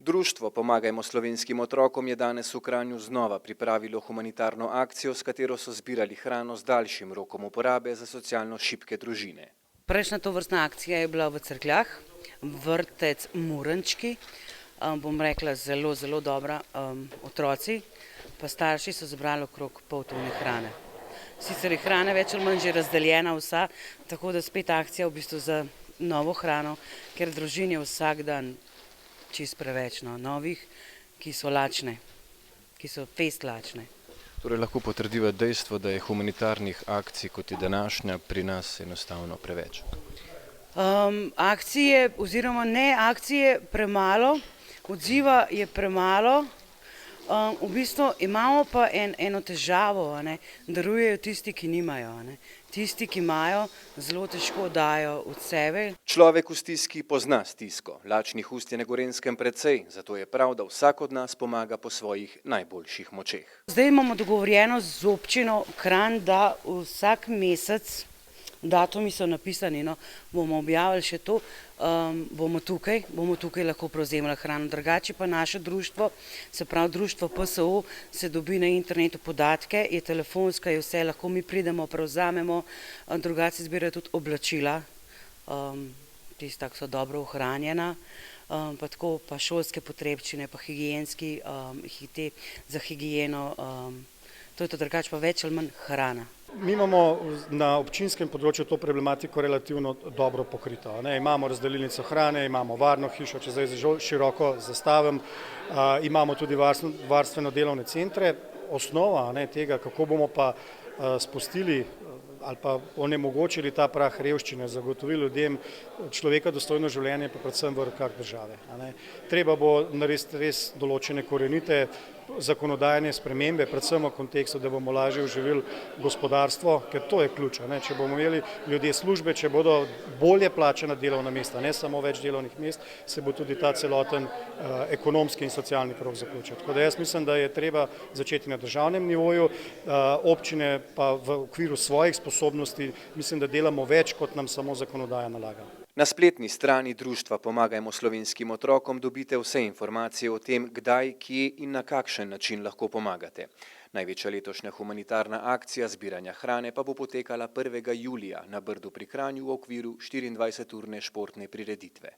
Društvo Pomagajmo slovenskim otrokom je danes v Kranju znova pripravilo humanitarno akcijo, s katero so zbirali hrano z daljšim rokom uporabe za socialno šibke družine. Prejšnja tovrstna akcija je bila v Cerkljah, vrtec Murančki, bom rekla zelo, zelo dobra. Otroci pa starši so zbrali okrog pol tone hrane. Sicer je hrana več ali manj že razdeljena vsa, tako da spet akcija v bistvu za novo hrano, ker družin je vsak dan čist preveč novih, ki so lačne, ki so fest lačne. Torej lahko potrdiva dejstvo, da je humanitarnih akcij, kot je današnja, pri nas enostavno preveč. Akcije oziroma ne akcije premalo, odziva je premalo. V bistvu imamo pa eno težavo, darujejo tisti, ki nimajo. Tisti, ki imajo, zelo težko dajo od sebe. Človek v stiski pozna stisko. Lačnih ust je na Gorenjskem precej, zato je prav, da vsak od nas pomaga po svojih najboljših močeh. Zdaj imamo dogovorjeno z občino Kranj, da vsak mesec, datumi so napisani, bomo objavili še to, bomo tukaj lahko prevzemali hrano. Drugače pa naše društvo, se pravi društvo PSO, se dobi na internetu podatke, je telefonska, je vse, lahko mi pridemo, prevzamemo, drugače se zbirajo tudi oblačila, tista, ki so dobro ohranjena, pa tako pa šolske potrebščine, pa higienski, za higieno, to je to, drugače pa več ali manj hrana. Mi imamo na občinskem področju to problematiko relativno dobro pokrito. Imamo razdelilnico hrane, imamo varno hišo, če zdaj zelo široko zastavim, imamo tudi varstveno delovne centre. Osnova tega, kako bomo pa spustili ali pa onemogočili ta prah revščine, zagotovili ljudem človeka dostojno življenje, pa predvsem v rokah države. Treba bo narediti res določene korenite zakonodajne spremembe, predvsem v kontekstu, da bomo lažje oživili gospodarstvo, ker to je ključ. Če bomo imeli ljudje službe, če bodo bolje plačana delovna mesta, ne samo več delovnih mest, se bo tudi ta celoten ekonomski in socialni krog zaključil. Tako da jaz mislim, da je treba začeti na državnem nivoju, občine pa v okviru svojih sposobnosti, mislim, da delamo več, kot nam samo zakonodaja nalaga. Na spletni strani Društva Pomagajmo slovenskim otrokom dobite vse informacije o tem, kdaj, kje in na kakšen način lahko pomagate. Največja letošnja humanitarna akcija zbiranja hrane pa bo potekala 1. julija na Brdu pri Kranju v okviru 24-urne športne prireditve.